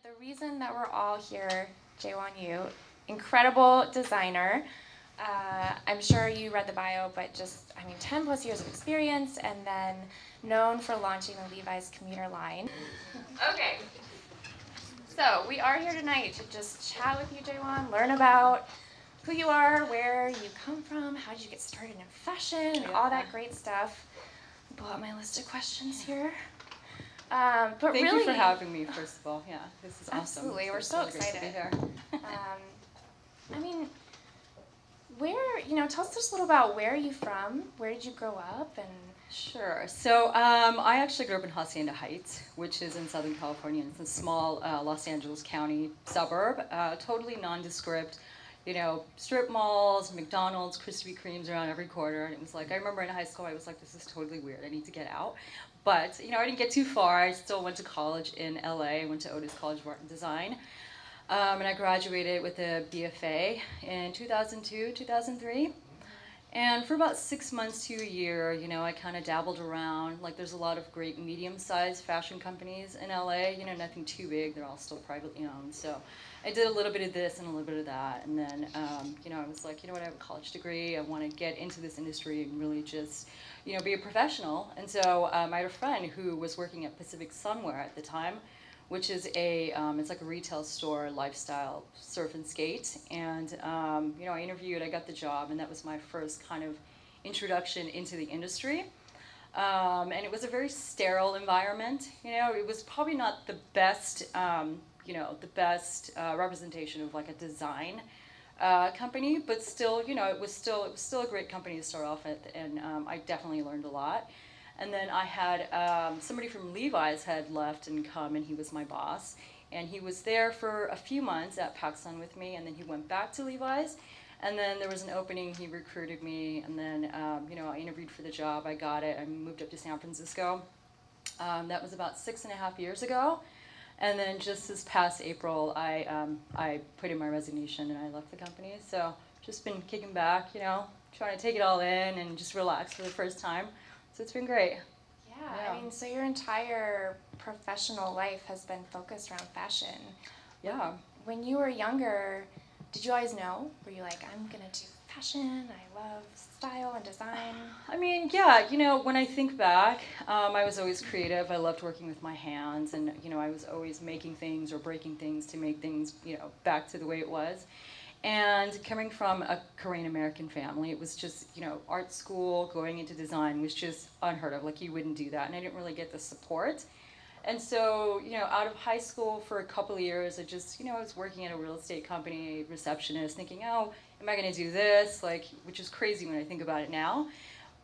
the reason that we're all here, JeWon, you, incredible designer. I'm sure you read the bio, but just, 10 plus years of experience and then known for launching the Levi's commuter line. Okay, so we are here tonight to just chat with you, JeWon, learn about who you are, where you come from, how did you get started in fashion, and all that great stuff. Pull out my list of questions here. But Thank really, you for having me, first of all. Yeah, this is awesome. Absolutely, we're so excited. To be here. Tell us just a little about where are you from? Where did you grow up? And Sure. So I actually grew up in Hacienda Heights, which is in Southern California. It's a small Los Angeles County suburb, totally nondescript. You know, strip malls, McDonald's, Krispy Kremes around every corner. And it was like, I remember in high school, I was like, this is totally weird. I need to get out. But, I didn't get too far. I still went to college in LA. I went to Otis College of Art and Design. And I graduated with a BFA in 2002, 2003. And for about 6 months to a year, I kind of dabbled around. Like, there's a lot of great medium-sized fashion companies in LA, nothing too big. They're all still privately owned. So I did a little bit of this and a little bit of that. And then, I was like, I have a college degree. I want to get into this industry and really just, be a professional. And so I had a friend who was working at Pacific Sunwear at the time, which is it's like a retail store, lifestyle, surf and skate. And, I interviewed, I got the job, and that was my first kind of introduction into the industry. And it was a very sterile environment. It was probably not the best, representation of like a design company, but still, it was still a great company to start off with, and I definitely learned a lot. And then I had somebody from Levi's had left and come, and he was my boss. And he was there for a few months at PacSun with me, and then he went back to Levi's. And then there was an opening, he recruited me, and then I interviewed for the job, I got it, I moved up to San Francisco. That was about 6.5 years ago. And then just this past April, I put in my resignation and I left the company. So just been kicking back, trying to take it all in and just relax for the first time. So it's been great. Yeah. So your entire professional life has been focused around fashion. Yeah. When you were younger, did you always know? Were you like, I'm going to do fashion, I love style and design? Yeah, when I think back, I was always creative. I loved working with my hands, and, I was always making things or breaking things to make things, back to the way it was. And coming from a Korean American family, it was just, art school, going into design was just unheard of. Like, you wouldn't do that, and I didn't really get the support. And so, out of high school for a couple of years, I was working at a real estate company, receptionist, thinking, oh, am I going to do this? Like, which is crazy when I think about it now.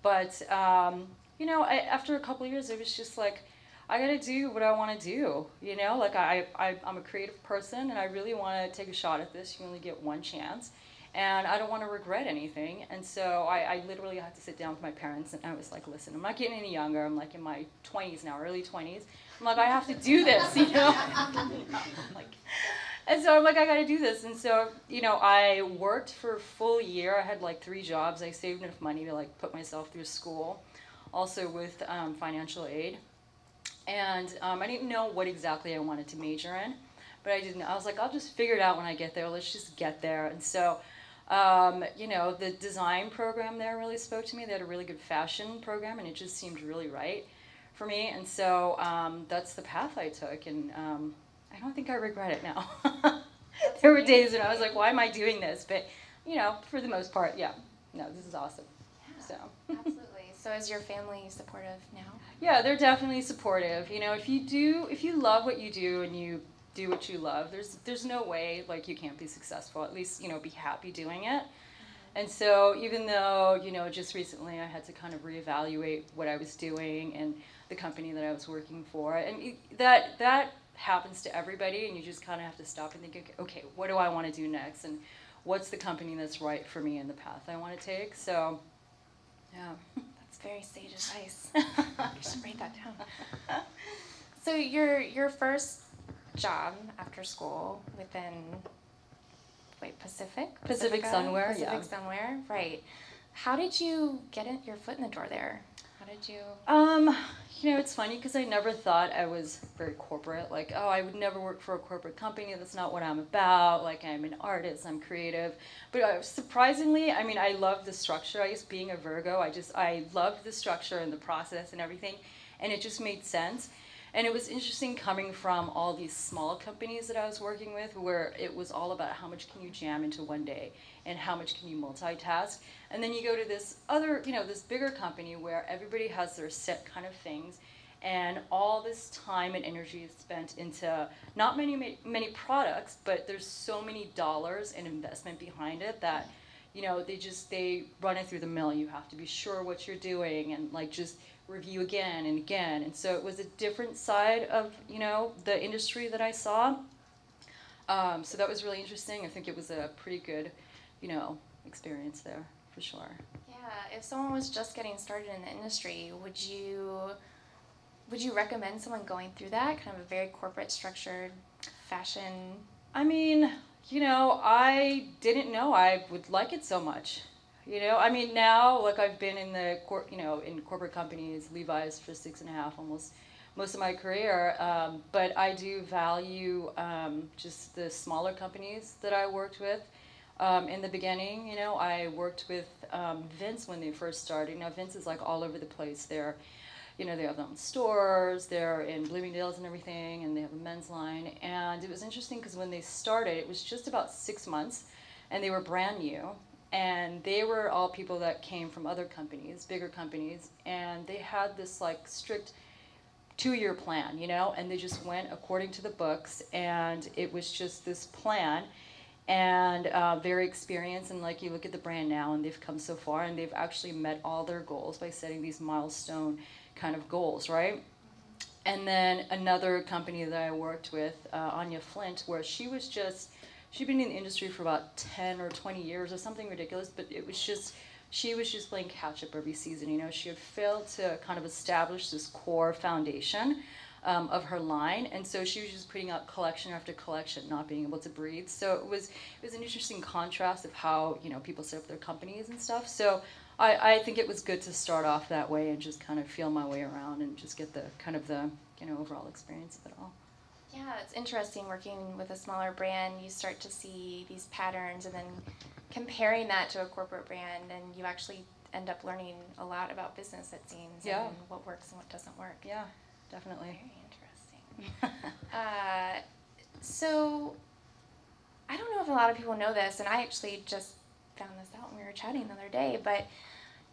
But, after a couple of years, it was just like, I got to do what I want to do, Like, I'm a creative person, and I really want to take a shot at this. You only get one chance. And I don't want to regret anything. And so I literally had to sit down with my parents, and I was like, listen, I'm not getting any younger. I'm like in my 20s now, early 20s. I'm like, I have to do this, And so I'm like, I got to do this. And so, I worked for a full year. I had like 3 jobs. I saved enough money to like put myself through school, also with financial aid. And I didn't know what exactly I wanted to major in, but I was like, I'll just figure it out when I get there. Let's just get there. And so, the design program there really spoke to me. They had a really good fashion program, and it just seemed really right for me. And so that's the path I took, and I don't think I regret it now. There were days when I was like, why am I doing this? But, for the most part, yeah, no, this is awesome. Yeah, so. Absolutely. So is your family supportive now? Yeah, they're definitely supportive. If you love what you do and you do what you love, there's no way like you can't be successful. At least, be happy doing it. And so even though, just recently I had to kind of reevaluate what I was doing and the company that I was working for, and that happens to everybody, and you just kind of have to stop and think, okay, what do I want to do next, and what's the company that's right for me and the path I want to take? So, yeah. That's very sage advice. I should write that down. So your first job after school within Pacific Sunwear, Pacific Sunwear, right? How did you get your foot in the door there? How did you? It's funny because I never thought I was very corporate. Like, oh, I would never work for a corporate company. That's not what I'm about. Like, I'm an artist. I'm creative. But surprisingly, I mean, I love the structure. I guess being a Virgo, I loved the structure and the process and everything, and it just made sense. And it was interesting coming from all these small companies that I was working with, where it was all about how much can you jam into one day and how much can you multitask. And then you go to this other, this bigger company where everybody has their set kind of things, and all this time and energy is spent into not many products, but there's so many dollars and investment behind it that, they run it through the mill. You have to be sure what you're doing and like just review again and again. And so it was a different side of, the industry that I saw. So that was really interesting. I think it was a pretty good, experience there for sure. Yeah, if someone was just getting started in the industry, would you recommend someone going through that kind of a very corporate structured fashion? I mean, I didn't know I would like it so much. I mean, now, like, I've been in in corporate companies, Levi's for 6.5, almost most of my career. But I do value just the smaller companies that I worked with. In the beginning, I worked with Vince when they first started. Now, Vince is like all over the place. They have their own stores, they're in Bloomingdale's and everything, and they have a men's line. And it was interesting because when they started, it was just about 6 months, and they were brand new. And they were all people that came from other companies, bigger companies, and they had this like strict 2-year plan, and they just went according to the books, and it was just this plan, and very experienced. And like you look at the brand now, and they've come so far, and they've actually met all their goals by setting these milestone kind of goals, right? And then another company that I worked with, Anya Flint, where she'd been in the industry for about 10 or 20 years or something ridiculous, but she was just playing catch up every season. She had failed to kind of establish this core foundation of her line, and so she was just putting out collection after collection, not being able to breathe. So it was an interesting contrast of how people set up their companies and stuff. So I think it was good to start off that way and just kind of feel my way around and just get the kind of the overall experience of it all. Yeah, it's interesting working with a smaller brand. You start to see these patterns and then comparing that to a corporate brand, and you actually end up learning a lot about business, it seems, Yeah. and what works and what doesn't work. Yeah, definitely. Very interesting. So, I don't know if a lot of people know this, and I actually just found this out when we were chatting the other day, but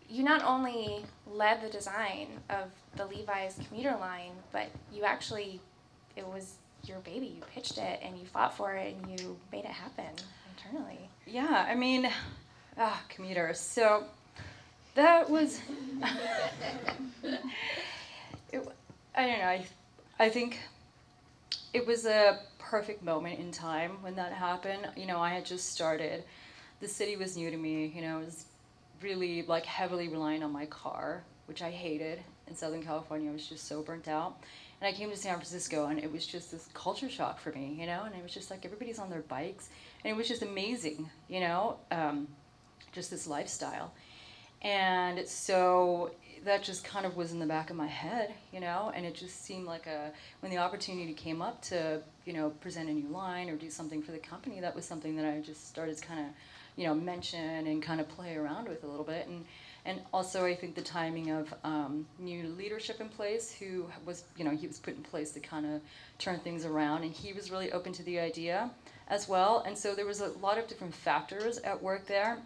you not only led the design of the Levi's commuter line, but it was your baby. You pitched it and you fought for it and you made it happen internally. Yeah, I mean, commuters. So that was, I don't know, I think it was a perfect moment in time when that happened. I had just started. The city was new to me. I was really like heavily relying on my car, which I hated. In Southern California, I was just so burnt out. And I came to San Francisco, and it was just this culture shock for me, and it was just like everybody's on their bikes, and it was just amazing, just this lifestyle. And so that just kind of was in the back of my head, and it just seemed like when the opportunity came up to, present a new line or do something for the company, that was something that I just started to kind of, mention and kind of play around with a little bit. And also, I think the timing of new leadership in place, who was, he was put in place to kind of turn things around, and he was really open to the idea as well. And so there was a lot of different factors at work there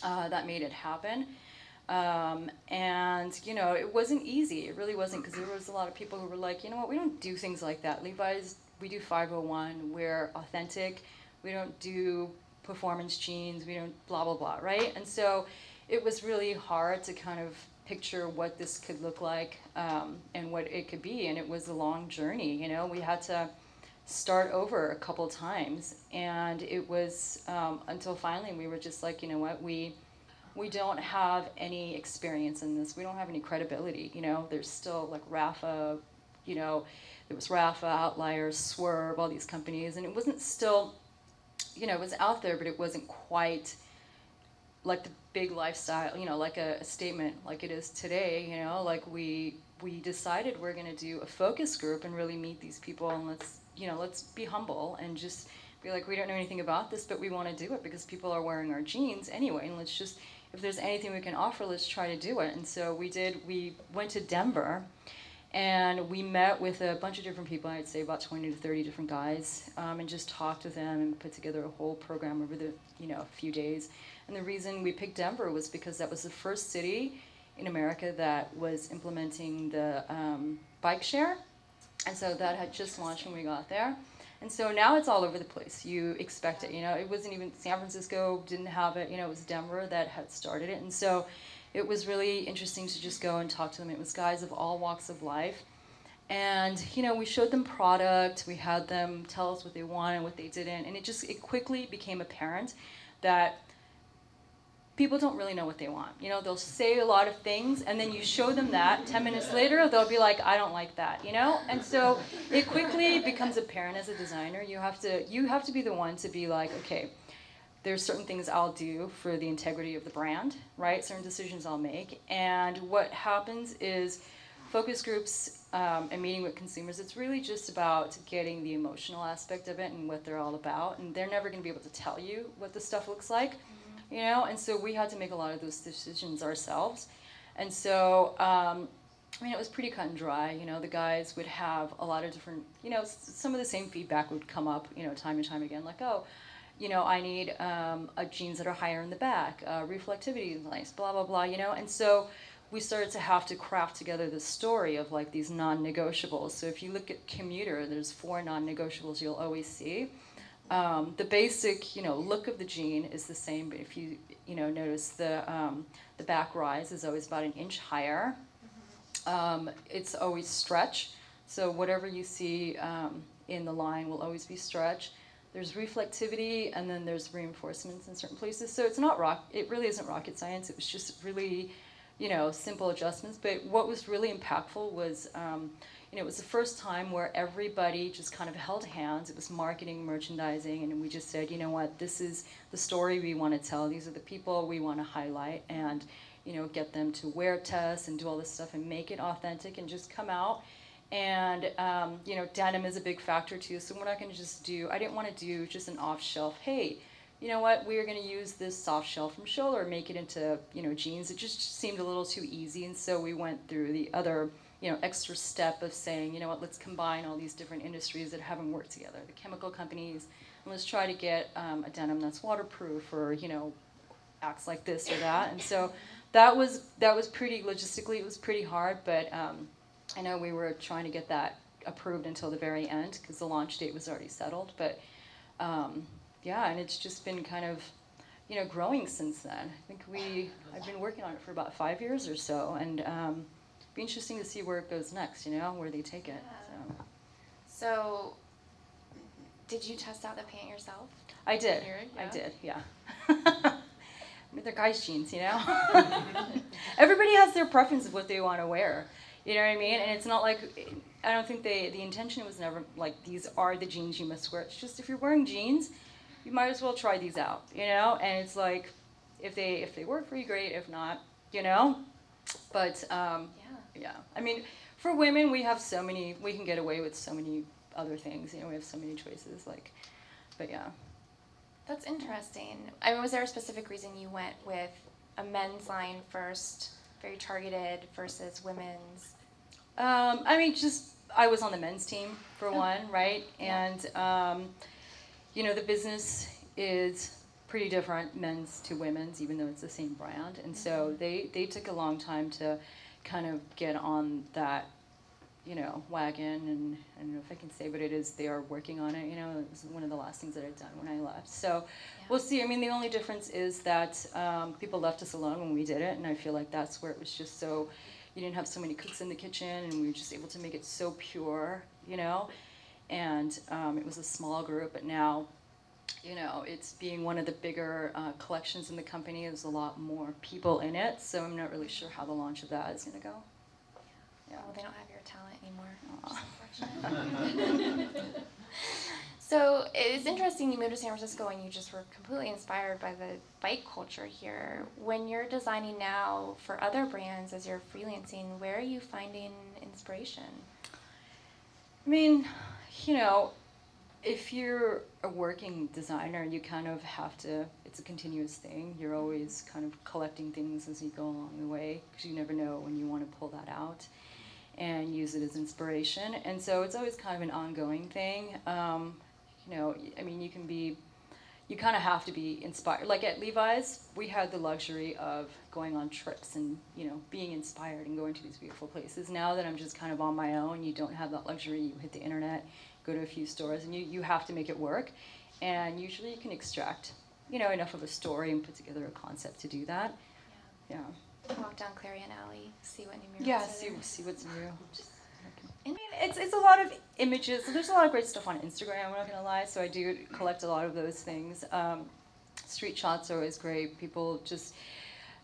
that made it happen. And, it wasn't easy. It really wasn't, because there was a lot of people who were like, what, we don't do things like that. Levi's, we do 501, we're authentic, we don't do performance jeans, we don't blah, blah, blah, right? And so it was really hard to kind of picture what this could look like and what it could be, and it was a long journey. We had to start over a couple times, and it was until finally we were just like, what, we don't have any experience in this, we don't have any credibility. There's still like Rafa, there was Rafa, Outliers, Swerve, all these companies, and it wasn't still, it was out there, but it wasn't quite like big lifestyle, you know, like a statement like it is today, you know, like we decided we're going to do a focus group and really meet these people, and let's be humble and just be like, we don't know anything about this, but we want to do it because people are wearing our jeans anyway, and let's just, if there's anything we can offer, let's try to do it. And so we went to Denver, and we met with a bunch of different people, I'd say about 20 to 30 different guys, and just talked with them and put together a whole program over the, a few days. And the reason we picked Denver was because that was the first city in America that was implementing the bike share. And so that had just launched when we got there. And so now it's all over the place. You expect it, it wasn't even, San Francisco didn't have it, it was Denver that had started it. And so it was really interesting to just go and talk to them. It was guys of all walks of life. And, we showed them product, we had them tell us what they wanted and what they didn't. And it quickly became apparent that people don't really know what they want. They'll say a lot of things, and then you show them that. 10 minutes later, they'll be like, I don't like that, And so it quickly becomes apparent as a designer. You have to be the one to be like, okay, there's certain things I'll do for the integrity of the brand, right? Certain decisions I'll make. And what happens is focus groups and meeting with consumers, it's really just about getting the emotional aspect of it and what they're all about. And they're never going to be able to tell you what the stuff looks like. And so we had to make a lot of those decisions ourselves. And so, it was pretty cut and dry. The guys would have a lot of different, some of the same feedback would come up, time and time again, like, oh, I need jeans that are higher in the back, reflectivity is nice, blah, blah, blah, And so we started to have to craft together the story of like these non-negotiables. So if you look at commuter, there's 4 non-negotiables you'll always see. The basic, look of the jean is the same, but if you, notice the back rise is always about 1 inch higher. It's always stretch, so whatever you see in the line will always be stretch. There's reflectivity, and then there's reinforcements in certain places. So it really isn't rocket science. It was just really, simple adjustments. But what was really impactful was, it was the first time where everybody just kind of held hands. It was marketing, merchandising, and we just said, you know what, this is the story we want to tell. These are the people we want to highlight, and get them to wear tests and do all this stuff and make it authentic and just come out. And denim is a big factor too. So we're not going to just I didn't want to do just an off-shelf, hey, you know what, we're going to use this soft shell from Scholler, make it into, jeans. It just seemed a little too easy. And so we went through the other, extra step of saying, let's combine all these different industries that haven't worked together, the chemical companies, and let's try to get a denim that's waterproof or, acts like this or that. And so that was pretty, logistically, it was pretty hard, but I know we were trying to get that approved until the very end because the launch date was already settled. But yeah, and it's just been kind of, growing since then. I think I've been working on it for about 5 years or so, and it'd be interesting to see where it goes next, where they take it. So did you test out the pant yourself? I did. Yeah. I did, yeah. I mean, they're guys' jeans, Everybody has their preference of what they want to wear. You know what I mean? And it's not like, I don't think the intention was never like, these are the jeans you must wear. It's just, if you're wearing jeans, you might as well try these out, And it's like, if they work for you, great. If not, But, yeah. I mean, for women, we can get away with so many other things. We have so many choices, but yeah. That's interesting. I mean, was there a specific reason you went with a men's line first, very targeted, versus women's? I mean, I was on the men's team for one, right? Yeah. And, the business is pretty different, men's to women's, even though it's the same brand. And so they took a long time to kind of get on that, wagon. And I don't know if I can say what it is, they are working on it. It was one of the last things that I'd done when I left. So we'll see. I mean, the only difference is that people left us alone when we did it. And I feel like that's where it was just so, you didn't have so many cooks in the kitchen, and we were just able to make it so pure, And it was a small group, but now, it's being one of the bigger collections in the company. There's a lot more people in it, so I'm not really sure how the launch of that is going to go. Yeah. Well, they don't have your talent anymore. Which is unfortunate. So it's interesting you moved to San Francisco and you just were completely inspired by the bike culture here. When you're designing now for other brands as you're freelancing, where are you finding inspiration? I mean, you know, if you're a working designer, you kind of have to, it's a continuous thing. You're always kind of collecting things as you go along the way, because you never know when you want to pull that out and use it as inspiration. And so it's always kind of an ongoing thing. You know, I mean, you kind of have to be inspired. Like at Levi's, we had the luxury of going on trips and, you know, being inspired and going to these beautiful places. Now that I'm just kind of on my own, you don't have that luxury. You hit the internet, go to a few stores, and you have to make it work. And usually you can extract, you know, enough of a story and put together a concept to do that. Yeah. Walk down Clarion Alley, see what new murals Yeah, are there. see what's new. I mean, it's a lot of images. There's a lot of great stuff on Instagram, I'm not going to lie, so I do collect a lot of those things. Street shots are always great. People just,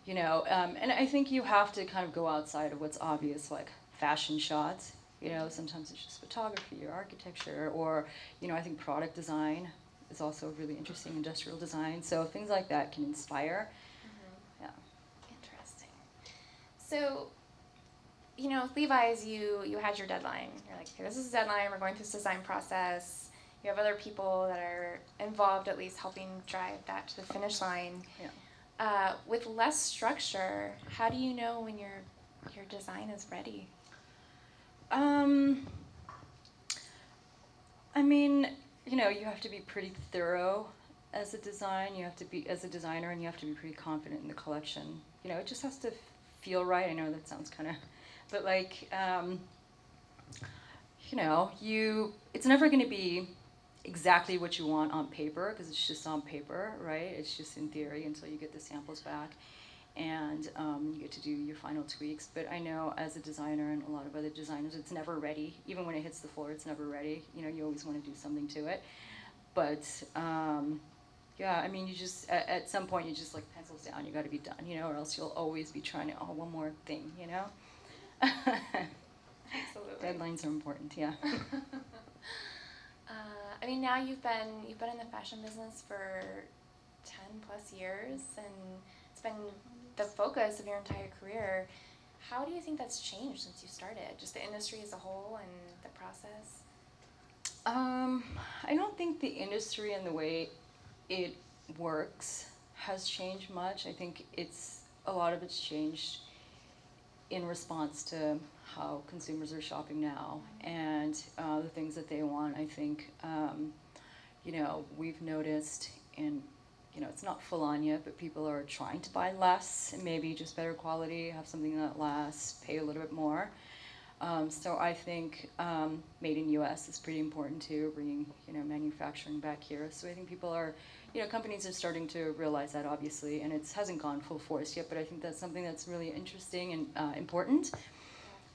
you know, and I think you have to kind of go outside of what's obvious, like fashion shots. You know, sometimes it's just photography or architecture, or, you know, I think product design is also really interesting, industrial design. So things like that can inspire. Yeah. Interesting. So, you know, Levi's, you had your deadline. You're like, okay, this is a deadline. We're going through this design process. You have other people that are involved, at least helping drive that to the finish line. Yeah. With less structure, how do you know when your design is ready? I mean, you know, you have to be pretty thorough as a design. You have to be, as a designer, and you have to be pretty confident in the collection. You know, it just has to feel right. I know that sounds kind of, but like, you know, it's never going to be exactly what you want on paper, because it's just on paper, right? It's just in theory until you get the samples back. And you get to do your final tweaks. But I know as a designer and a lot of other designers, it's never ready. Even when it hits the floor, it's never ready. You know, you always want to do something to it. But yeah, I mean, you just, at some point, you just like pencils down, you got to be done, you know, or else you'll always be trying to, oh, one more thing, you know? Absolutely. Deadlines are important, yeah. I mean, now you've been in the fashion business for 10 plus years, and it's been the focus of your entire career. How do you think that's changed since you started? Just the industry as a whole and the process? I don't think the industry and the way it works has changed much. I think a lot of it's changed in response to how consumers are shopping now and the things that they want. I think, you know, we've noticed in, you know, it's not full on yet, but people are trying to buy less and maybe just better quality, have something that lasts, pay a little bit more. So I think made in U.S. is pretty important too, bringing, you know, manufacturing back here. So I think people are, you know, companies are starting to realize that, obviously, and it hasn't gone full force yet, but I think that's something that's really interesting and important.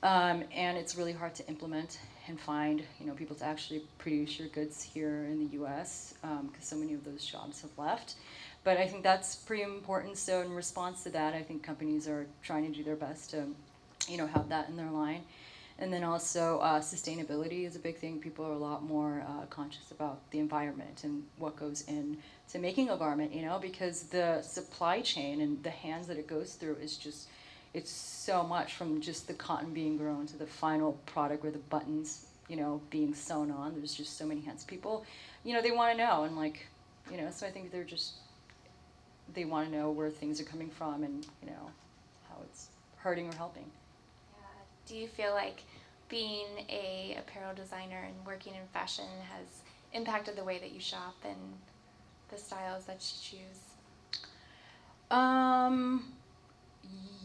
And it's really hard to implement and find, you know, people to actually produce your goods here in the U.S. Because so many of those jobs have left. But I think that's pretty important. So in response to that, I think companies are trying to do their best to, you know, have that in their line. And then also sustainability is a big thing. People are a lot more conscious about the environment and what goes into making a garment, you know, because the supply chain and the hands that it goes through is just, it's so much, from just the cotton being grown to the final product where the buttons, you know, being sewn on. There's just so many hands. People, you know, they want to know, and like, you know, so I think they want to know where things are coming from and, you know, how it's hurting or helping. Do you feel like being a apparel designer and working in fashion has impacted the way that you shop and the styles that you choose?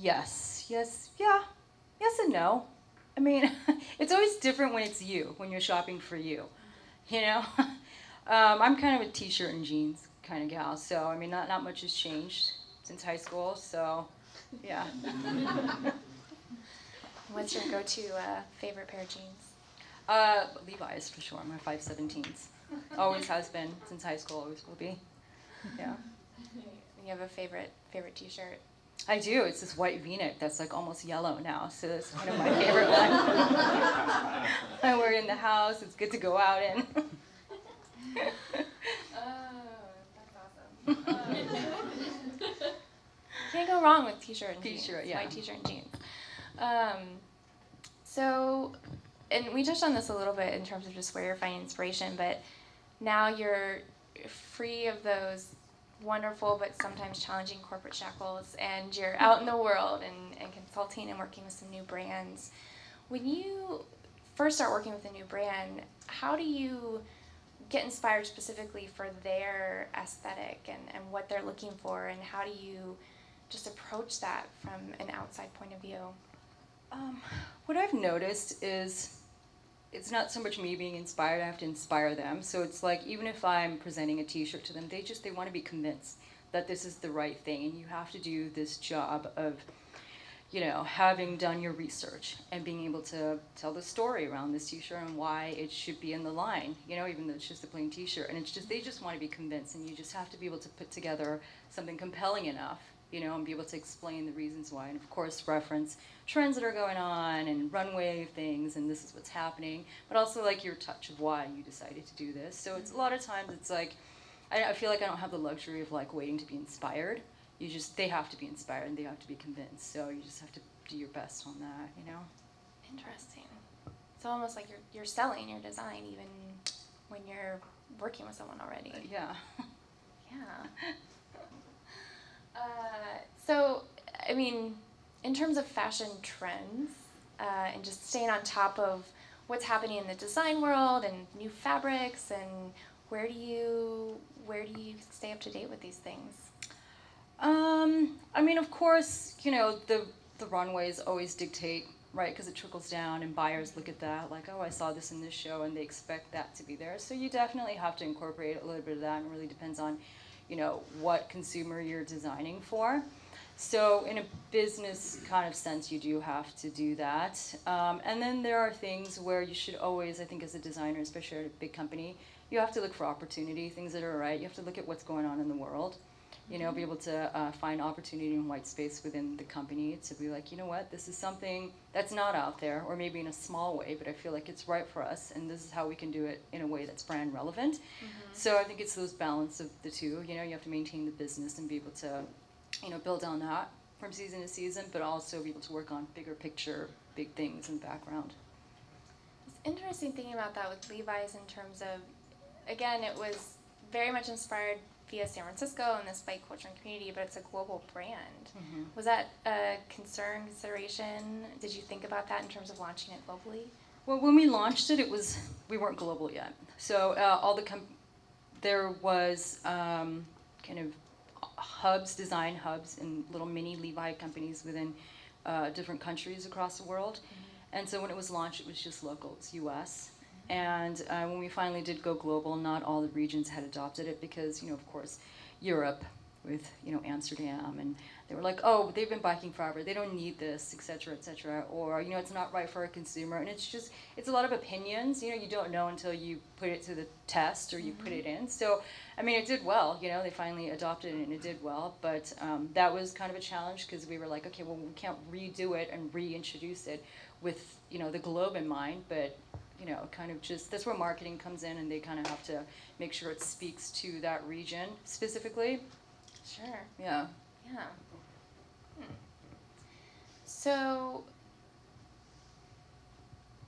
Yes and no. I mean, it's always different when it's you, when you're shopping for you, you know? I'm kind of a t-shirt and jeans kind of gal, so I mean, not much has changed since high school, so yeah. What's your go-to favorite pair of jeans? Levi's for sure, my 517s. Always has been, since high school, always will be. Yeah. You have a favorite t-shirt? I do. It's this white V-neck that's like almost yellow now, so that's kind of my favorite one. I wear it in the house. It's good to go out in. That's awesome. Can't go wrong with t-shirt and jeans. T-shirt, yeah. White t-shirt and jeans. So, and we touched on this a little bit in terms of just where you're finding inspiration, but now you're free of those wonderful but sometimes challenging corporate shackles, and you're out in the world and consulting and working with some new brands. When you first start working with a new brand, how do you get inspired specifically for their aesthetic and what they're looking for, and how do you just approach that from an outside point of view? What I've noticed is it's not so much me being inspired, I have to inspire them. So it's like, even if I'm presenting a t-shirt to them, they want to be convinced that this is the right thing, and you have to do this job of, you know, having done your research and being able to tell the story around this t-shirt and why it should be in the line, you know, even though it's just a plain t-shirt. And it's just, they just want to be convinced, and you just have to be able to put together something compelling enough, you know, and be able to explain the reasons why. And of course, reference trends that are going on and runway things, and this is what's happening, but also like your touch of why you decided to do this. So it's a lot of times it's like, I feel like I don't have the luxury of like waiting to be inspired. They have to be inspired and they have to be convinced. So you just have to do your best on that, you know? Interesting. It's almost like you're selling your design even when you're working with someone already. Yeah. Yeah. So, I mean, in terms of fashion trends and just staying on top of what's happening in the design world and new fabrics, and where do you stay up to date with these things? I mean, of course, you know, the runways always dictate, right? Because it trickles down and buyers look at that like, oh, I saw this in this show, and they expect that to be there. So you definitely have to incorporate a little bit of that, and it really depends on, you know, what consumer you're designing for. So in a business kind of sense, you do have to do that. And then there are things where you should always, I think as a designer, especially at a big company, you have to look for opportunity, things that are right. You have to look at what's going on in the world. You know, be able to find opportunity and white space within the company to be like, you know what, this is something that's not out there, or maybe in a small way, but I feel like it's right for us, and this is how we can do it in a way that's brand relevant. Mm-hmm. So I think it's those balance of the two. You know, you have to maintain the business and be able to, you know, build on that from season to season, but also be able to work on bigger picture, big things in the background. It's interesting thinking about that with Levi's in terms of, again, it was very much inspired via San Francisco and this bike culture and community, but it's a global brand. Mm-hmm. Was that a consideration? Did you think about that in terms of launching it globally? Well, when we launched it, we weren't global yet. So there was kind of hubs, design hubs, in little mini Levi companies within different countries across the world. Mm-hmm. And so when it was launched, it was just local. It's U.S. And when we finally did go global, not all the regions had adopted it because, you know, of course, Europe with, you know, Amsterdam, and they were like, oh, they've been biking forever, they don't need this, et cetera, or, you know, it's not right for a consumer. And it's just, it's a lot of opinions, you know, you don't know until you put it to the test or you put it in. So, I mean, it did well, you know, they finally adopted it and it did well, but that was kind of a challenge because we were like, okay, well, we can't redo it and reintroduce it with, you know, the globe in mind, but you know, kind of just, that's where marketing comes in, and they kind of have to make sure it speaks to that region specifically. Sure. Yeah. Yeah. So,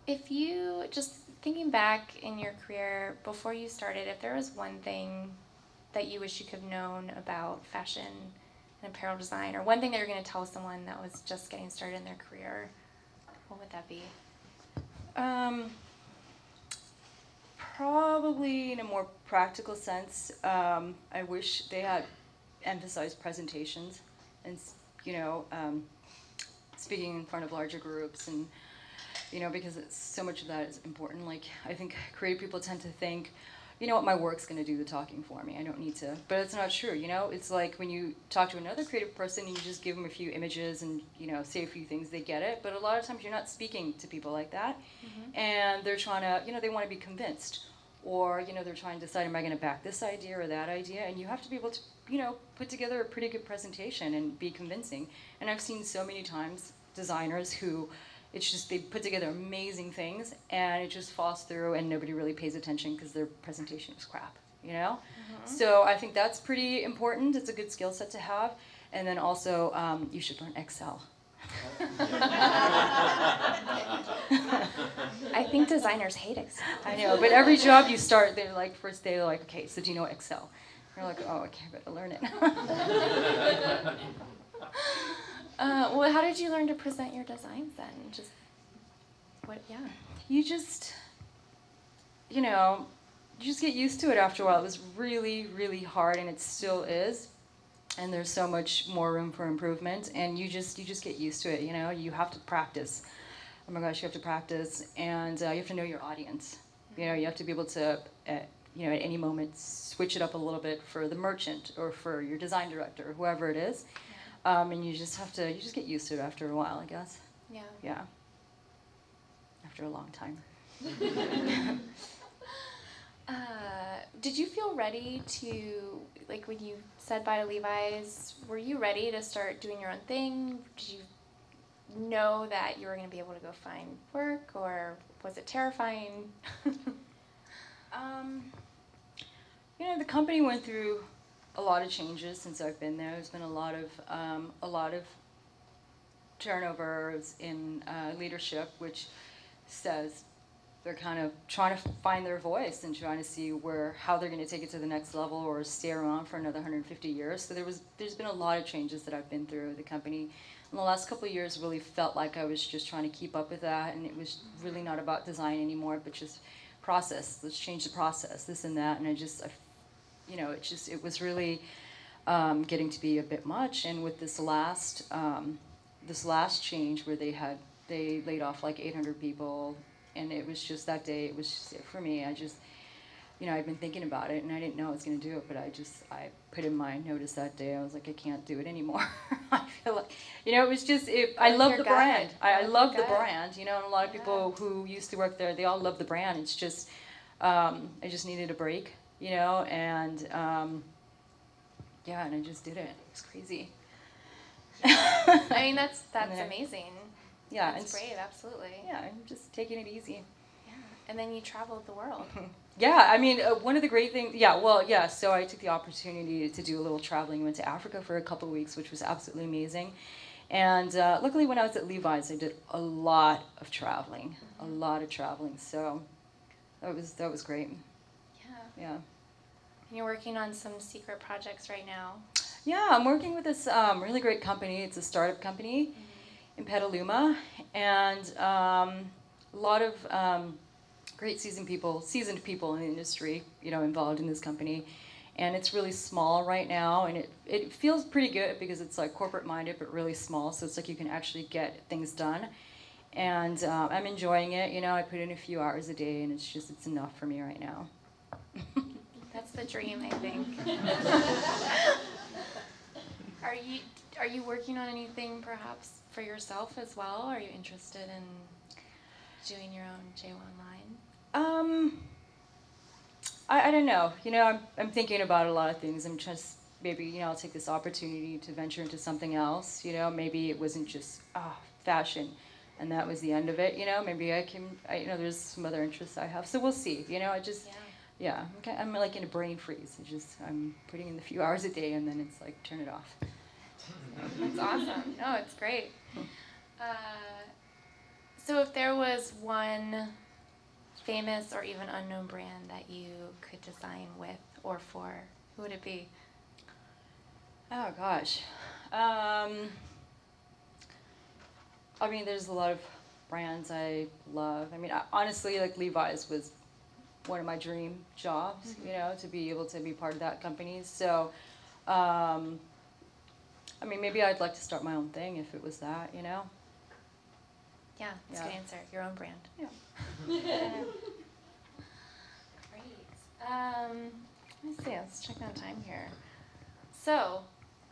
if you, just thinking back in your career, before you started, if there was one thing that you wish you could have known about fashion and apparel design, or one thing that you're going to tell someone that was just getting started in their career, what would that be? Probably in a more practical sense, I wish they had emphasized presentations and, you know, speaking in front of larger groups, and, you know, because so much of that is important. Like, I think creative people tend to think, you know what, my work's going to do the talking for me. I don't need to. But it's not true, you know? It's like when you talk to another creative person and you just give them a few images and, you know, say a few things, they get it. But a lot of times you're not speaking to people like that. Mm-hmm. And they're trying to, you know, they want to be convinced. Or, you know, they're trying to decide, am I going to back this idea or that idea? And you have to be able to, you know, put together a pretty good presentation and be convincing. And I've seen so many times designers who, it's just they put together amazing things, and it just falls through, and nobody really pays attention because their presentation is crap, you know? So I think that's pretty important. It's a good skill set to have. And then also, you should learn Excel. I think designers hate Excel. I know, but every job you start, they're like, first day, they're like, okay, so do you know Excel? You're like, oh, okay, I better learn it. Well, how did you learn to present your designs then? Just, what, yeah. You just, you know, you just get used to it after a while. It was really, really hard, and it still is. And there's so much more room for improvement, and you just get used to it. You know, you have to practice. Oh my gosh, you have to practice, and you have to know your audience. You know, you have to be able to, you know, at any moment switch it up a little bit for the merchant or for your design director or whoever it is. And you just get used to it after a while, I guess. Yeah. Yeah. After a long time. Did you feel ready to, like when you said bye to Levi's, were you ready to start doing your own thing? Did you know that you were going to be able to go find work, or was it terrifying? You know, the company went through a lot of changes since I've been there. There's been a lot of turnovers in leadership, which says they're kind of trying to find their voice and trying to see how they're going to take it to the next level or stay around for another 150 years. So there's been a lot of changes that I've been through. The company in the last couple of years really felt like I was just trying to keep up with that, and it was really not about design anymore, but just process. Let's change the process, this and that, and you know, it was really getting to be a bit much. And with this last change where they laid off like 800 people. And it was just that day, it was just, for me, you know, I'd been thinking about it, and I didn't know I was going to do it, but I put in my notice that day. I was like, I can't do it anymore. I feel like, you know, it was just, I love the brand. I love the brand, you know, and a lot of people who used to work there, they all love the brand. It's just, I just needed a break, you know, and, yeah, and I just did it. It was crazy. I mean, that's amazing. Yeah, it's brave, absolutely. Yeah, I'm just taking it easy. Yeah, and then you traveled the world. Yeah, I mean, one of the great things, so I took the opportunity to do a little traveling. Went to Africa for a couple of weeks, which was absolutely amazing. And luckily when I was at Levi's, I did a lot of traveling, so that was great. Yeah. And you're working on some secret projects right now. Yeah, I'm working with this really great company. It's a startup company. In Petaluma, and a lot of great seasoned people in the industry, you know, involved in this company. And it's really small right now, and it feels pretty good because it's like corporate minded but really small, so it's like you can actually get things done. And I'm enjoying it, you know. I put in a few hours a day, and it's enough for me right now. That's the dream, I think. Are you working on anything perhaps for yourself as well? Are you interested in doing your own JeWon line? I don't know. You know, I'm thinking about a lot of things. I'm just maybe, you know, I'll take this opportunity to venture into something else. You know, maybe it wasn't just fashion, and that was the end of it. You know, maybe you know, there's some other interests I have. So we'll see. You know, yeah. I'm like in a brain freeze. I'm putting in a few hours a day, and then it's like turn it off. That's awesome. No, it's great. So if there was one famous or even unknown brand that you could design with or for, who would it be? Oh gosh. I mean, there's a lot of brands I love. I mean, honestly, like Levi's was one of my dream jobs, you know, to be able to be part of that company. So, I mean, maybe I'd like to start my own thing if it was that, you know? Yeah, that's a good answer. Your own brand. Yeah. Great. Let me see. Let's check on time here. So,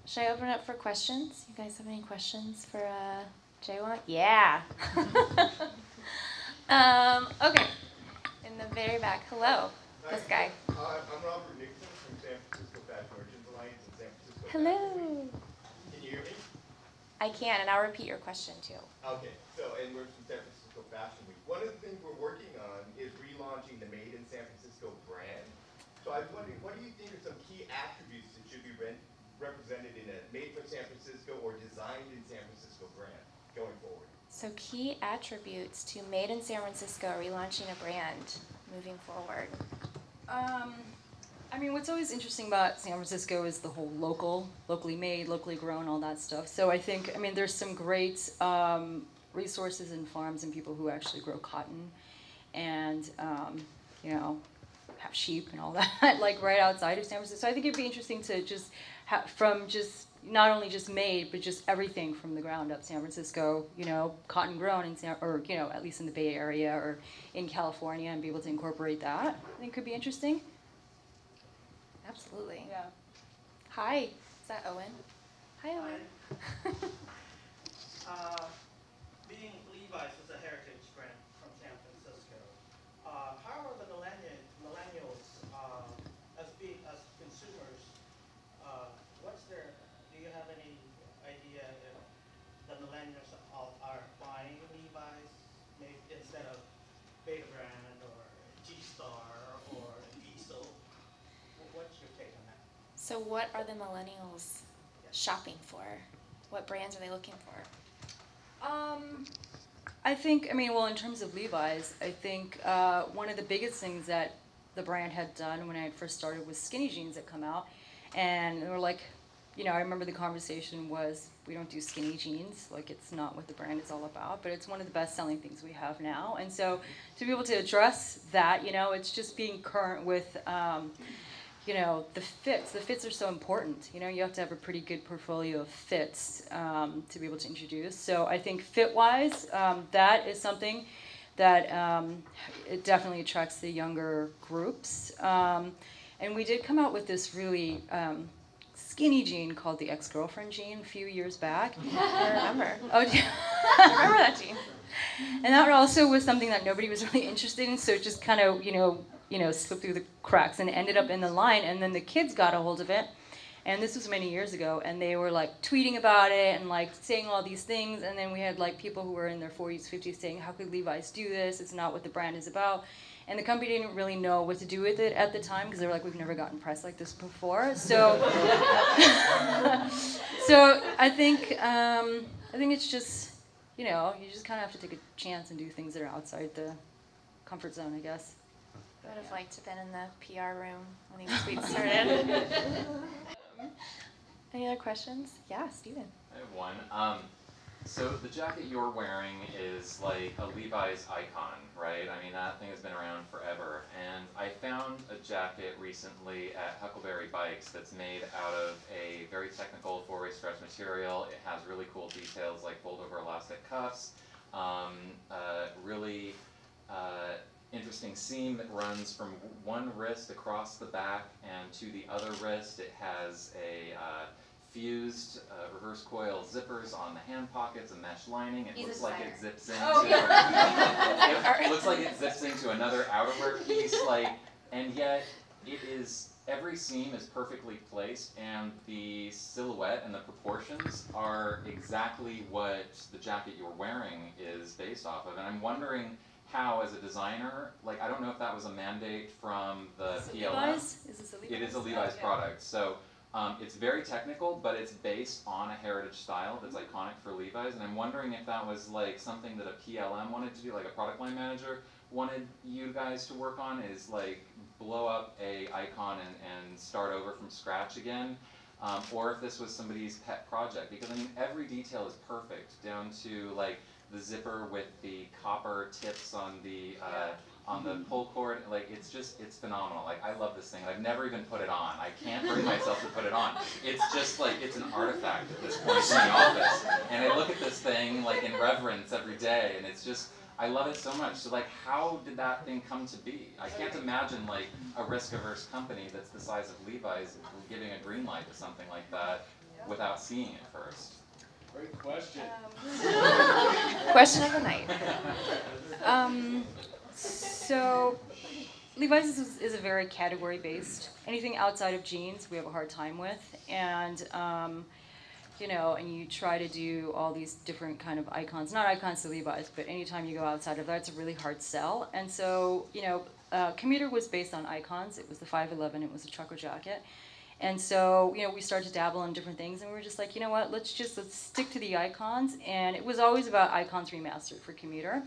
should I open it up for questions? You guys have any questions for JeWon? Yeah. Okay. In the very back. Hello. Hi. This guy. I'm Robert Nixon from San Francisco Fashion Merchants Alliance in San Francisco. Hello. Can you hear me? I can, and I'll repeat your question too. Okay, so, and we're from San Francisco Fashion Week. One of the things we're working on is relaunching the Made in San Francisco brand. So I was wondering, what do you think are some key attributes that should be represented in a Made for San Francisco or designed in San Francisco brand going forward? So key attributes to Made in San Francisco, relaunching a brand moving forward. I mean, what's always interesting about San Francisco is the whole locally made, locally grown, all that stuff. So I think, I mean, there's some great resources and farms and people who actually grow cotton and, you know, have sheep and all that, like right outside of San Francisco. So I think it'd be interesting to just not only just made, but just everything from the ground up. San Francisco, you know, cotton grown in or you know, at least in the Bay Area or in California, and be able to incorporate that. I think could be interesting. Absolutely. Yeah. Hi, is that Owen? Hi, Owen. Being Levi's is a heritage brand from San Francisco, how are the millennials as consumers? Do you have any idea if the millennials are buying Levi's maybe instead of Beta Brand or G-Star or Diesel? What's your take on that? So what are the millennials shopping for? What brands are they looking for? I think, I mean, well, in terms of Levi's, I think one of the biggest things that the brand had done when I had first started was skinny jeans that come out. And they were like, you know, I remember the conversation was, we don't do skinny jeans, like it's not what the brand is all about, but it's one of the best selling things we have now. And so to be able to address that, you know, it's just being current with, you know, the fits. The fits are so important. You know, you have to have a pretty good portfolio of fits to be able to introduce. So I think fit-wise, that is something that it definitely attracts the younger groups. And we did come out with this really skinny jean called the ex-girlfriend jean a few years back. I remember. Oh, I remember that jean. and that also was something that nobody was really interested in, so it just kind of, slipped through the cracks and ended up in the line. And then the kids got a hold of it, and this was many years ago, and they were like tweeting about it and like saying all these things. And then we had like people who were in their 40s, 50s saying, how could Levi's do this? It's not what the brand is about. And the company didn't really know what to do with it at the time because they were like, we've never gotten press like this before. So, so I think it's just, you just kind of have to take a chance and do things that are outside the comfort zone, I guess. I would have liked to have been in the PR room when these tweets started. Any other questions? Yeah, Steven. I have one. So the jacket you're wearing is like a Levi's icon, right? I mean, that thing has been around forever. And I found a jacket recently at Huckleberry Bikes that's made out of a very technical four-way stretch material. It has really cool details like fold-over elastic cuffs, really interesting seam that runs from one wrist across the back and to the other wrist. It has a fused reverse coil zippers on the hand pockets, a mesh lining. It looks like it zips into it looks like it zips into another outerwear piece, and yet it is, every seam is perfectly placed, and the silhouette and the proportions are exactly what the jacket you're wearing is based off of. And I'm wondering how, as a designer, I don't know if that was a mandate from the PLM. Is this a Levi's? It is a Levi's product. So it's very technical, but it's based on a heritage style that's iconic for Levi's. And I'm wondering if that was something that a PLM wanted to do, like a product line manager wanted you guys to work on, is blow up a icon and start over from scratch again. Or if this was somebody's pet project, because I mean every detail is perfect, down to the zipper with the copper tips on the pull cord. It's phenomenal. I love this thing. I've never even put it on. I can't bring myself to put it on. It's just it's an artifact at this point in the office. And I look at this thing in reverence every day, and it's just, I love it so much. So how did that thing come to be? I can't imagine a risk-averse company that's the size of Levi's giving a green light to something like that without seeing it first. Great question. Question of the night. So Levi's is a very category-based. Anything outside of jeans, we have a hard time with. And, and you try to do all these different kind of icons, not icons to Levi's, but anytime you go outside of that, it's a really hard sell. And so, Commuter was based on icons. It was the 511, it was a trucker jacket. And so, we started to dabble in different things, and we were just like, you know what, let's stick to the icons. And it was always about icons remastered for Commuter.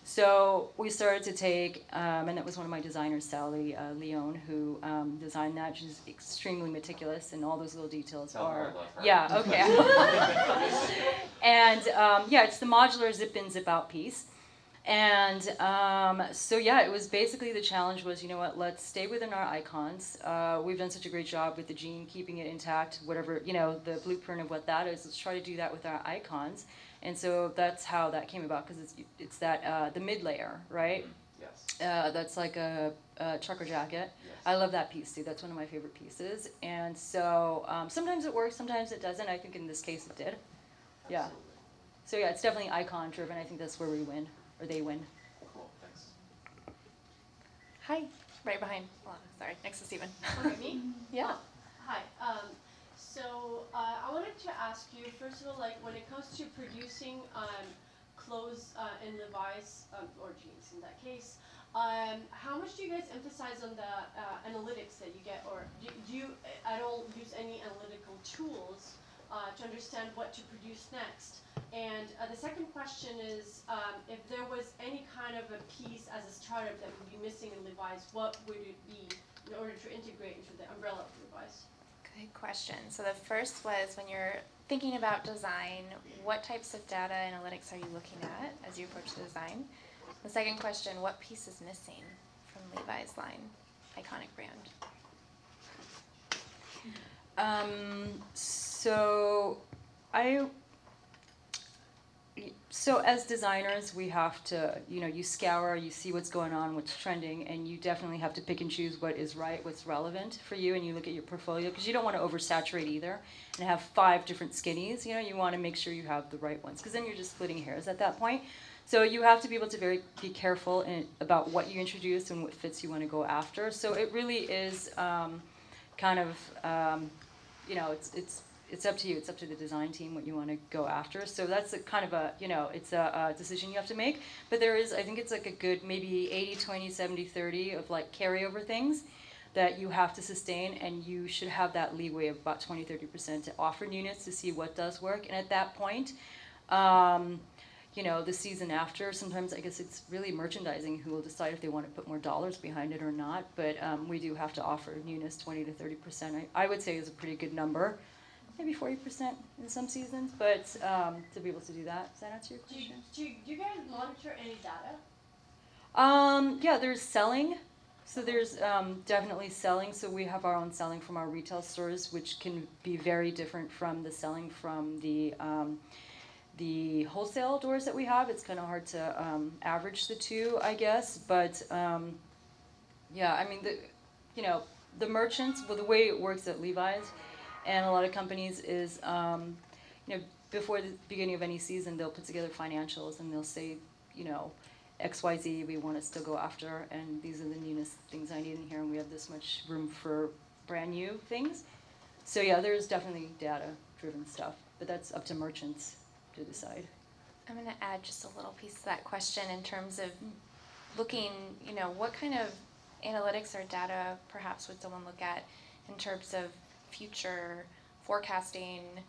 So we started to take, and that was one of my designers, Sally Leone, who designed that. She's extremely meticulous, and all those little details Tell her are. I love her. Yeah, okay. And it's the modular zip in, zip out piece. And so it was basically the challenge was, you know what, let's stay within our icons. We've done such a great job with the jean, keeping it intact, whatever, the blueprint of what that is. Let's try to do that with our icons. And so that's how that came about, because it's that the mid layer, right? Yes. That's like a trucker jacket. Yes. I love that piece too. That's one of my favorite pieces. And so sometimes it works, sometimes it doesn't. I think in this case it did. Yeah. Absolutely. So it's definitely icon driven. I think that's where we win, or they win. Cool. Thanks. Hi, right behind. Sorry, next to Stephen. Okay, me? Yeah. Hi. So I wanted to ask you, first of all, like when it comes to producing clothes in Levi's or jeans in that case, how much do you guys emphasize on the analytics that you get, or do you at all use any analytical tools to understand what to produce next? And the second question is, if there was any kind of a piece as a startup that would be missing in Levi's, what would it be in order to integrate into the umbrella of Levi's? Good question. So the first was, when you're thinking about design, what types of data analytics are you looking at as you approach the design? The second question, what piece is missing from Levi's line, iconic brand? So as designers, we have to, you scour, you see what's going on, what's trending, and you definitely have to pick and choose what is right, what's relevant for you, and you look at your portfolio, because you don't want to oversaturate either and have 5 different skinnies. You want to make sure you have the right ones, because then you're just splitting hairs at that point. So you have to be able to be careful about what you introduce and what fits you want to go after. So it really is it's up to you. It's up to the design team what you want to go after. So that's it's a decision you have to make. But I think it's like a good maybe 80-20, 70-30 of like carryover things that you have to sustain, and you should have that leeway of about 20-30% to offer newness to see what does work. And at that point, the season after, sometimes I guess it's really merchandising who will decide if they want to put more dollars behind it or not. But we do have to offer newness 20-30%. I would say is a pretty good number. Maybe 40% in some seasons, but to be able to do that. Does that answer your question? Do you guys monitor any data? There's selling. So there's definitely selling. So we have our own selling from our retail stores, which can be very different from the selling from the wholesale doors that we have. It's kind of hard to average the two, I guess. But the merchants. Well, the way it works at Levi's and a lot of companies is, before the beginning of any season, they'll put together financials and they'll say, XYZ we want us to go after, and these are the newness things I need in here, and we have this much room for brand new things. So there's definitely data-driven stuff, but that's up to merchants to decide. I'm going to add just a little piece to that question in terms of looking, what kind of analytics or data perhaps would someone look at in terms of future forecasting?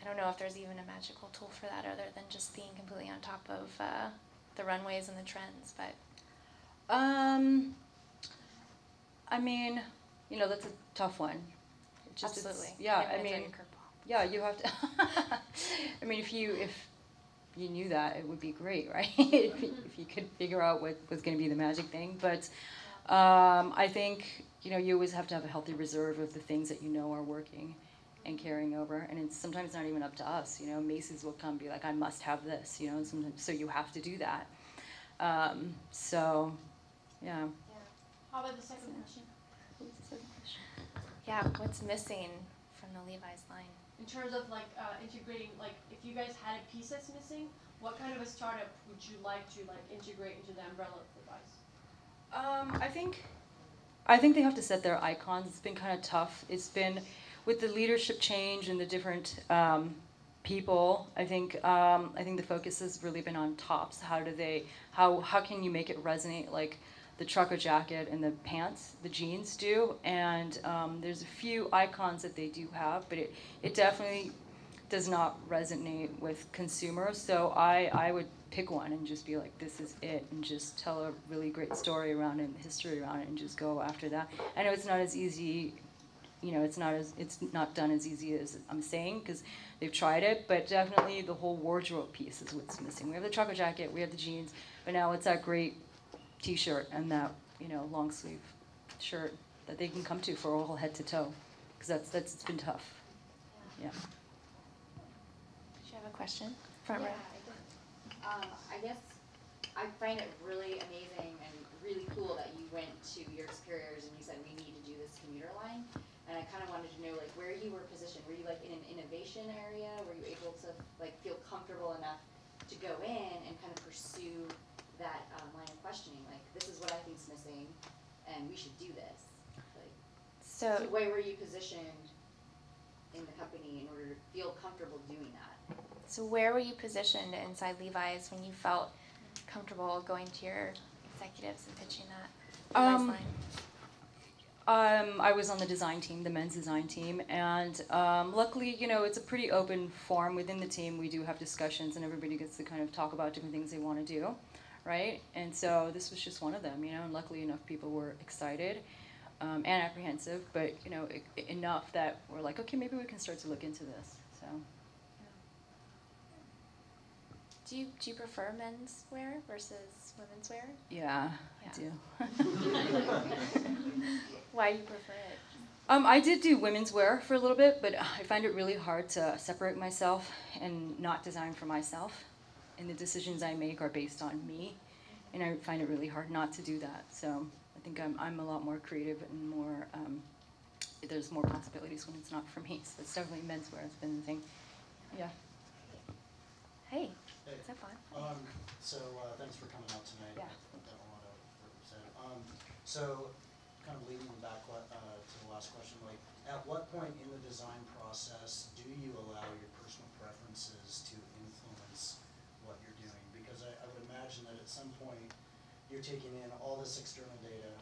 I don't know if there's even a magical tool for that other than just being completely on top of the runways and the trends, but that's a tough one. absolutely. You have to if you knew that, it would be great, right? if you could figure out what was going to be the magic thing. But I think you always have to have a healthy reserve of the things that are working and carrying over. And it's sometimes not even up to us. Macy's will come and be like, I must have this. Sometimes, so you have to do that. Yeah. How about the second question? What was the second question? Yeah, what's missing from the Levi's line? In terms of integrating, if you guys had a piece that's missing, what kind of a startup would you like to integrate into the umbrella of Levi's? I think they have to set their icons. It's been kind of tough. It's been with the leadership change and the different people, I think the focus has really been on tops. How can you make it resonate like the trucker jacket and the pants, the jeans do? And there's a few icons that they do have, but it definitely does not resonate with consumers. So I would pick one and just be like, this is it, and just tell a really great story around it and history around it, and just go after that. I know it's not as easy, it's not done as easy as I'm saying, because they've tried it, but definitely the whole wardrobe piece is what's missing. We have the trucker jacket, we have the jeans, but now it's that great t-shirt and that long sleeve shirt that they can come to for all head to toe, because it's been tough. Yeah. Did you have a question? Front row. I guess I find it really amazing and really cool that you went to your superiors and you said we need to do this commuter line. And I kind of wanted to know like where you were positioned. Were you like in an innovation area? Were you able to like feel comfortable enough to go in and kind of pursue that line of questioning? Like, this is what I think's missing, and we should do this. Like, so where were you positioned in the company in order to feel comfortable doing that? So where were you positioned inside Levi's when you felt comfortable going to your executives and pitching that Levi's line? I was on the design team, the men's design team, and luckily, it's a pretty open forum within the team. We do have discussions, and everybody gets to kind of talk about different things they want to do, right? And so this was just one of them, and luckily enough people were excited and apprehensive, but enough that we're like, okay, maybe we can start to look into this. So. Do you prefer men's wear versus women's wear? Yeah. I do. Why do you prefer it? I did do women's wear for a little bit, but I find it really hard to separate myself and not design for myself. And the decisions I make are based on me, and I find it really hard not to do that. So I think I'm a lot more creative and more. There's more possibilities when it's not for me. So it's definitely menswear has been the thing. Yeah. Hey. What's up, on? Thanks for coming out tonight. Yeah. I've done a lot of work said. So kind of leading back to the last question, like at what point in the design process do you allow your personal preferences to influence what you're doing? Because I would imagine that at some point you're taking in all this external data,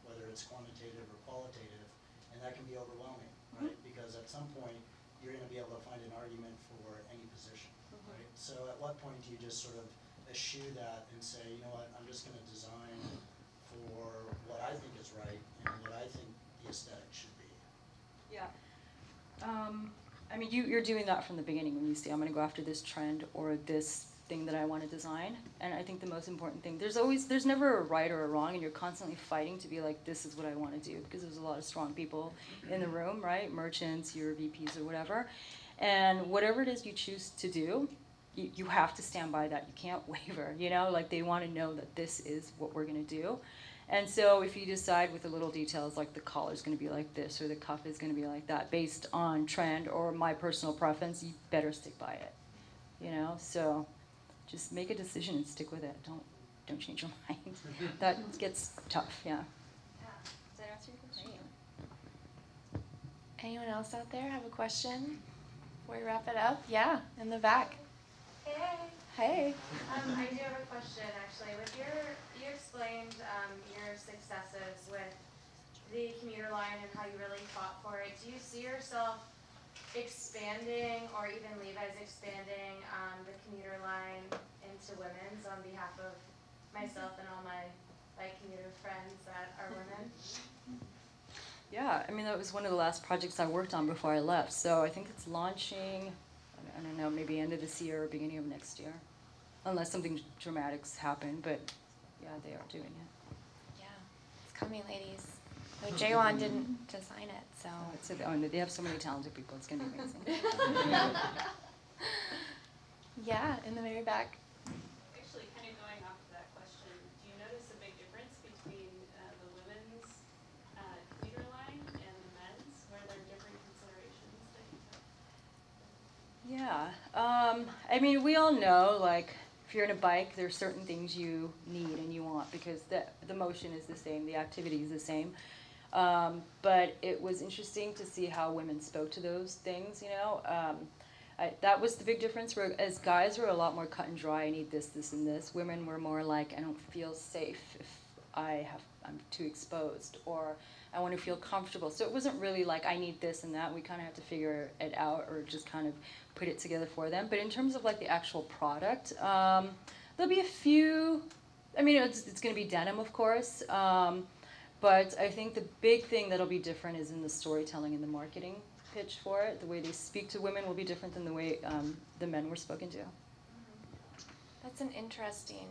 whether it's quantitative or qualitative, and that can be overwhelming, right? Because at some point you're going to be able to find an argument for any position. Right? So at what point do you just sort of eschew that and say, you know what, I'm just going to design for what I think is right and what I think the aesthetic should be? Yeah. I mean, you're doing that from the beginning when you say, I'm going to go after this trend or this thing that I want to design. And I think the most important thing, there's never a right or a wrong, and you're constantly fighting to be like, this is what I want to do, because there's a lot of strong people in the room, right? Merchants, your VPs or whatever. And whatever it is you choose to do, you have to stand by that. You can't waver, like they want to know that this is what we're going to do. And so if you decide with the little details, like the collar's going to be like this or the cuff is going to be like that, based on trend or my personal preference, you better stick by it, So just make a decision and stick with it. Don't change your mind. That gets tough, yeah. Does that answer your question? Anyone else out there have a question before we wrap it up? Yeah, in the back. Hey. Hey. I do have a question actually. You explained your successes with the commuter line and how you really fought for it. Do you see yourself expanding, or even Levi's expanding the commuter line into women's on behalf of myself and all my commuter friends that are women? Yeah, I mean, that was one of the last projects I worked on before I left. So I think it's launching, I don't know, maybe end of this year or beginning of next year. Unless something dramatic's happen, but yeah, they are doing it. Yeah, it's coming, ladies. No, JeWon didn't design it, so. They have so many talented people, it's gonna be amazing. Yeah, in the very back. Actually, kind of going off of that question, do you notice a big difference between the women's commuter line and the men's? Were there different considerations that you took? Yeah, I mean, we all know, if you're in a bike, there's certain things you need and you want because the motion is the same, the activity is the same. But it was interesting to see how women spoke to those things, you know. That was the big difference, where as guys were a lot more cut and dry, I need this, this, and this. Women were more like, I don't feel safe if I'm too exposed, or I want to feel comfortable. So it wasn't really like, I need this and that. We kind of have to figure it out, or just kind of put it together for them. But in terms of like the actual product, there'll be a few, I mean, it's going to be denim, of course. But I think the big thing that'll be different is in the storytelling and the marketing pitch for it. The way they speak to women will be different than the way the men were spoken to. That's an interesting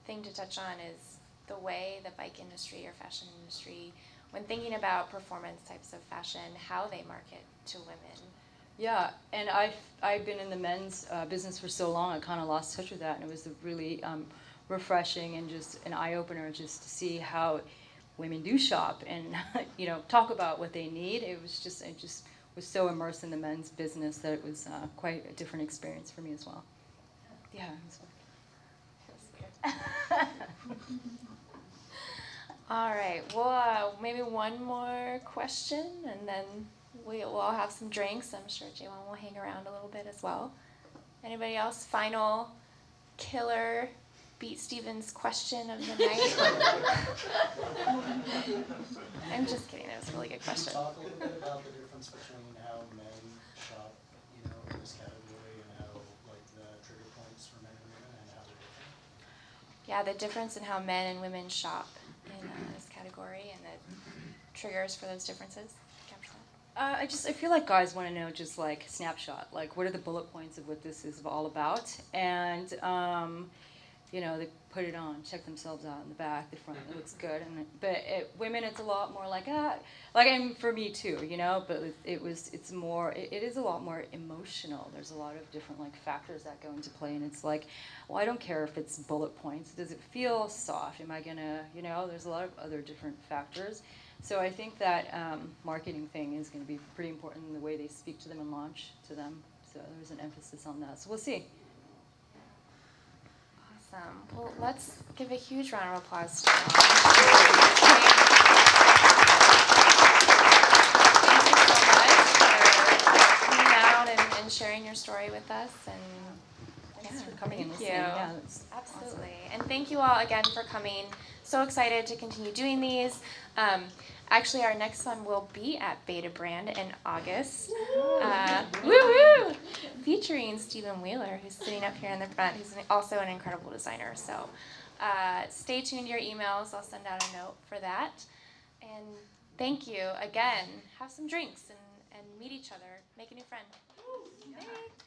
thing to touch on, is the way the bike industry or fashion industry, when thinking about performance types of fashion, how they market to women. Yeah, and I've been in the men's business for so long, I kind of lost touch with that, and it was really refreshing and just an eye-opener just to see how women do shop and you know, talk about what they need. It just was so immersed in the men's business that it was quite a different experience for me as well. Yeah. It was All right, well, maybe one more question, and then we'll all have some drinks. I'm sure JeWon will hang around a little bit as well. Anybody else? Final killer Beat Stevens question of the night? I'm just kidding. That was a really good question. Can you talk a little bit about the difference between how men shop, you know, in this category, and how, like, the trigger points for men and women, and how they're different? Yeah, the difference in how men and women shop in this category, and the triggers for those differences. Capture that. I feel like guys want to know just like snapshot, like what are the bullet points of what this is all about, and you know, they put it on, check themselves out in the back, the front, it looks good. But women, it's a lot more like, and for me too, you know, but it is a lot more emotional. There's a lot of different like factors that go into play, and it's like, well, I don't care if it's bullet points. Does it feel soft? Am I gonna, you know, there's a lot of other different factors. So I think that marketing thing is going to be pretty important in the way they speak to them and launch to them. So there's an emphasis on that. So we'll see. Awesome. Well, let's give a huge round of applause to Thank you so much for coming out and sharing your story with us. And Thanks for coming and thank listening. you. Yeah, that's Absolutely. awesome. And thank you all again for coming. So excited to continue doing these. Actually, our next one will be at Beta Brand in August. Woo-hoo! Featuring Stephen Wheeler, who's sitting up here in the front, who's also an incredible designer. So stay tuned to your emails. I'll send out a note for that. And thank you again. Have some drinks and meet each other. Make a new friend. Thanks.